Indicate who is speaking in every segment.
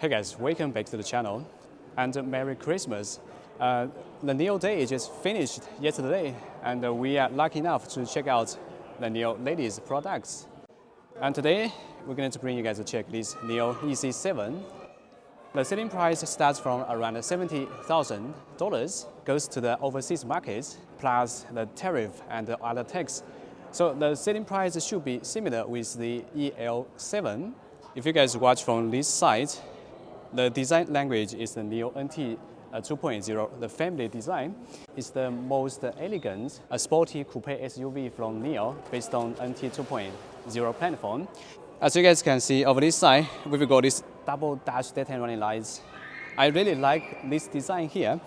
Speaker 1: Hey guys, welcome back to the channel and Merry Christmas. The NIO Day just finished yesterday and we are lucky enough to check out the NIO latest products. And today we're going to bring you guys to check this NIO EC7. The selling price starts from around $70,000, goes to the overseas markets, plus the tariff and the other tax. So the selling price should be similar with the EL7. If you guys watch from this side, the design language is the NIO NT 2.0. The family design is the most elegant, sporty coupe SUV from NIO based on NT 2.0 platform. As you guys can see over this side, we've got this double dash daytime running lights. I really like this design here,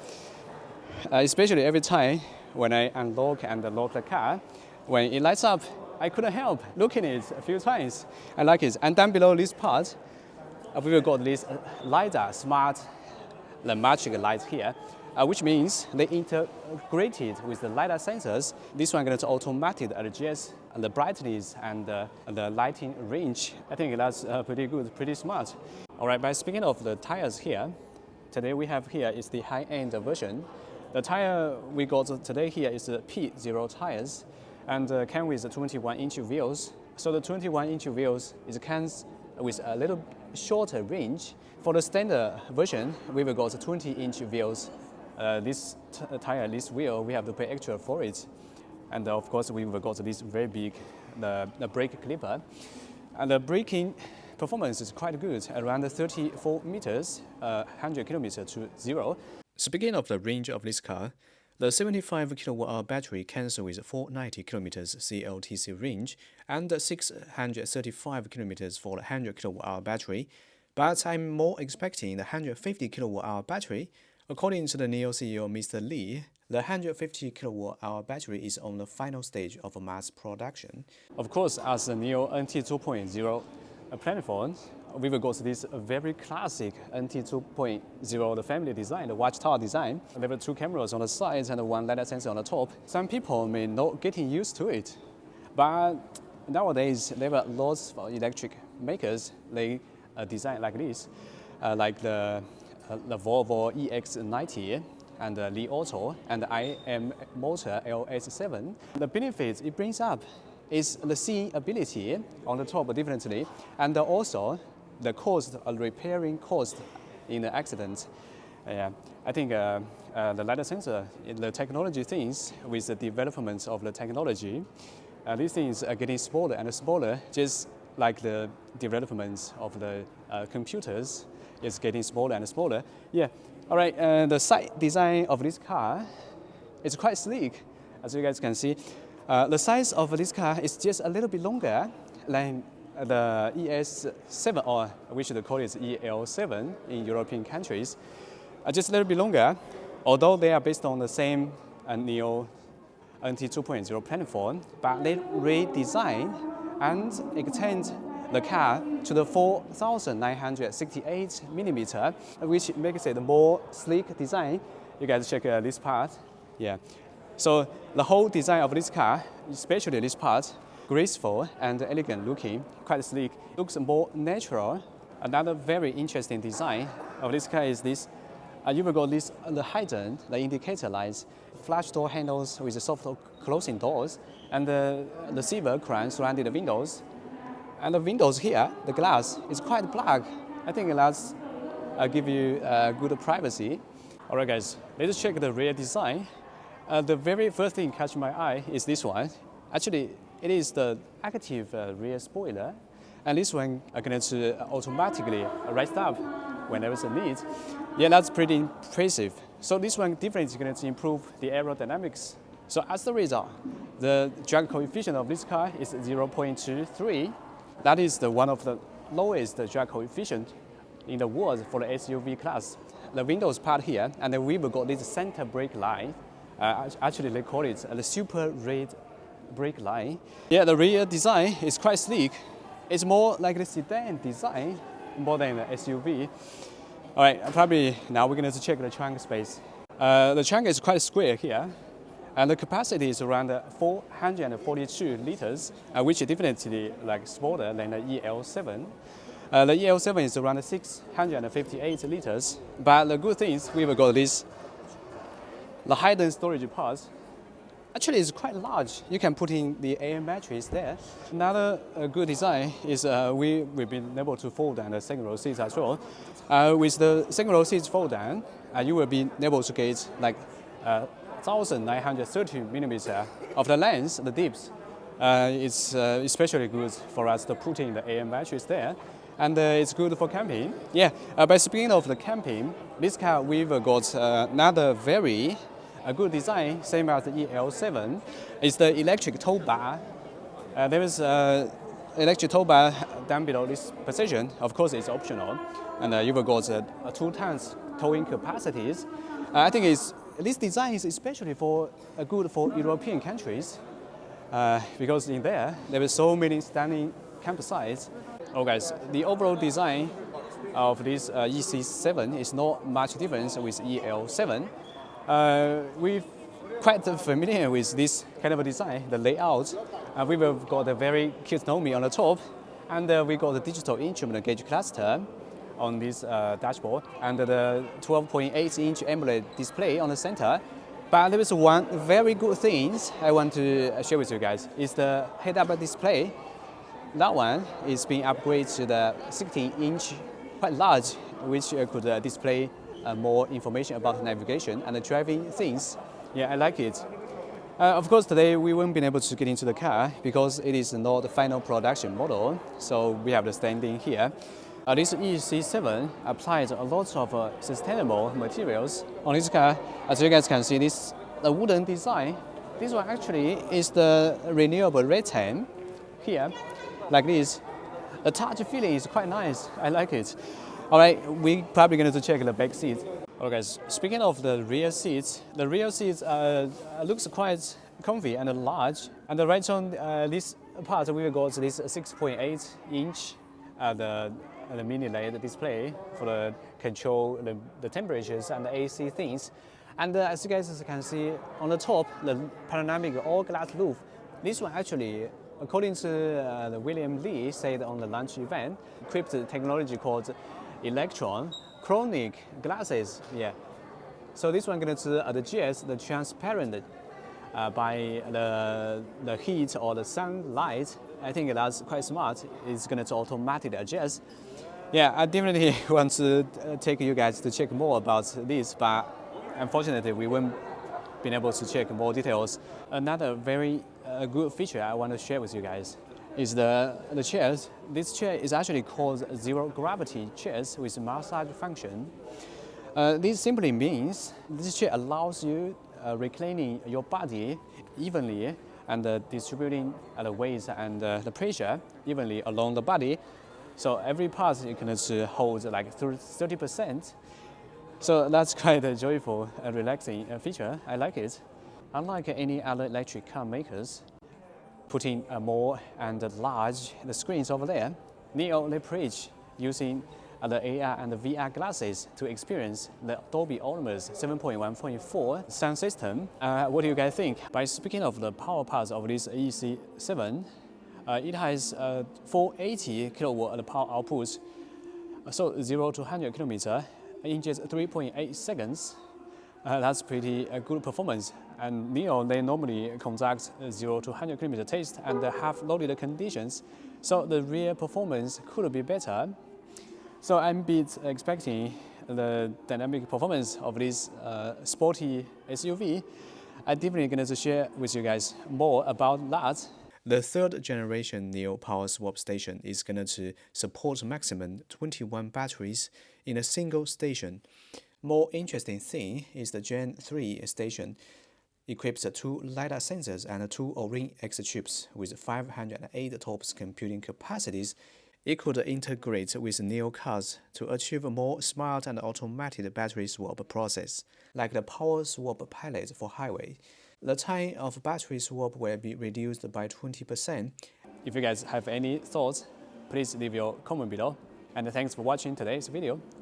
Speaker 1: especially every time when I unlock and lock the car. When it lights up, I couldn't help looking at it a few times. I like it. And down below this part, we've got this LiDAR smart magic light here, which means they integrated with the LiDAR sensors. This one going to automatically adjust the brightness and the lighting range. I think that's pretty good, pretty smart. All right, by speaking of the tires here, today we have here is the high-end version. The tire we got today here is the P0 tires and came with 21-inch wheels. So the 21-inch wheels comes with a little shorter range. For the standard version, we've got 20-inch wheels. This tire, this wheel, we have to pay extra for it. And of course, we've got this very big the brake clipper. And the braking performance is quite good, around 34 meters, 100 kilometers to 0. Speaking of the range of this car, the 75 kWh battery comes with 490 km CLTC range and 635 km for the 100 kWh battery, but I'm more expecting the 150 kWh battery. According to the NIO CEO Mr. Lee, the 150 kWh battery is on the final stage of mass production. Of course, as the NIO NT 2.0 platform, we've got this very classic NT 2.0, the family design, the watchtower design. There are two cameras on the sides and one LiDAR sensor on the top. Some people may not getting used to it, but nowadays there are lots of electric makers. They design like this, like the Volvo EX90 and Li Auto and IM Motor LS7. The benefits it brings up is the seeing ability on the top differently, and also the cost of repairing cost in the accident. I think the LiDAR sensor, the technology things with the development of the technology, these things are getting smaller and smaller, just like the development of the computers is getting smaller and smaller. Yeah, all right, the side design of this car is quite sleek, as you guys can see. The size of this car is just a little bit longer than the ES7, or we should call it EL7 in European countries. Just a little bit longer, although they are based on the same NIO NT 2.0 platform, but they redesign and extend the car to the 4,968 millimeter, which makes it a more sleek design. You guys check this part. Yeah. So the whole design of this car, especially this part, graceful and elegant looking, quite sleek, looks more natural. Another very interesting design of this car is this. You've got this, the hidden, the indicator lights, flash door handles with the soft closing doors, and the silver crown surrounding the windows. And the windows here, the glass, is quite black. I think that's give you good privacy. All right, guys, let's check the rear design. The very first thing catch my eye is this one. Actually, it is the active rear spoiler, and this one are going to automatically raise up whenever it's a need. Yeah, that's pretty impressive. So this one difference is going to improve the aerodynamics. So as a result, the drag coefficient of this car is 0.23. That is one of the lowest drag coefficient in the world for the SUV class. The windows part here, and then we've got this center brake line. Actually, they call it the super red brake line. Yeah, the rear design is quite sleek. It's more like the sedan design more than the SUV. All right, probably now we're going to check the trunk space. The trunk is quite square here, and the capacity is around 442 liters, which is definitely like smaller than the EL7. The EL7 is around 658 liters, but the good thing is we've got the hidden storage part. Actually, it's quite large. You can put in the AM batteries there. Another good design is we've been able to fold down the second row seats as well. With the second row seats fold down, you will be able to get like 1930 millimeter of the length, the dips. It's especially good for us to put in the AM batteries there. And it's good for camping. Yeah, by speaking of the camping, this car we've got another very good design, same as the EL7. It's the electric tow bar. There is electric tow bar down below this position. Of course, it's optional. And you've got 2 tons towing capacities. I think this design is especially good for European countries because in there are so many stunning campsites. Oh guys, the overall design of this EC7 is not much different with EL7. We're quite familiar with this kind of a design, the layout. We've got a very cute Nomi on the top, and we got the digital instrument gauge cluster on this dashboard, and the 12.8-inch AMOLED display on the center. But there is one very good thing I want to share with you guys, is the head-up display. That one is being upgraded to the 16-inch, quite large, which could display more information about navigation and the driving things. Yeah, I like it. Of course, today we won't be able to get into the car because it is not the final production model, so we have the standing here. This EC7 applies a lot of sustainable materials on this car. As you guys can see, the wooden design. This one actually is the renewable rattan here, like this. The touch feeling is quite nice. I like it. All right, we're probably going to check the back seat. Okay, guys, speaking of the rear seats looks quite comfy and large. And right on this part, we've got this 6.8-inch the mini LED display for the control the temperatures and the AC things. And as you guys can see on the top, the panoramic all-glass roof. This one actually, according to the William Lee said on the launch event, equipped technology called electron chronic glasses. Yeah. So this one going to adjust the transparent by the heat or the sunlight. I think that's quite smart. It's going to automatically adjust. Yeah, I definitely want to take you guys to check more about this, but unfortunately we won't be able to check more details. Another very good feature I want to share with you guys is the chairs. This chair is actually called zero gravity chairs with massage function. This simply means this chair allows you reclining your body evenly and distributing the weight and the pressure evenly along the body. So every part you can hold like 30%. So that's quite a joyful and relaxing feature. I like it. Unlike any other electric car makers, putting more and large the screens over there, NIO leverage using the AR and the VR glasses to experience the Dolby Atmos 7.1.4 sound system. What do you guys think? By speaking of the power parts of this EC7, it has 480 kilowatt power output, so 0 to 100 kilometer in just 3.8 seconds. That's pretty good performance. And NIO, they normally conduct 0 to 100 kilometer test and have loaded conditions, so the real performance could be better. So I'm expecting the dynamic performance of this sporty SUV. I'm definitely going to share with you guys more about that. The third generation NIO Power Swap Station is going to support maximum 21 batteries in a single station. More interesting thing is the Gen 3 station equips 2 LiDAR sensors and 2 O-ring X chips with 508 TOPS computing capacities. It could integrate with NIO cars to achieve a more smart and automated battery swap process, like the Power Swap Pilot for highway. The time of battery swap will be reduced by 20%. If you guys have any thoughts, please leave your comment below. And thanks for watching today's video.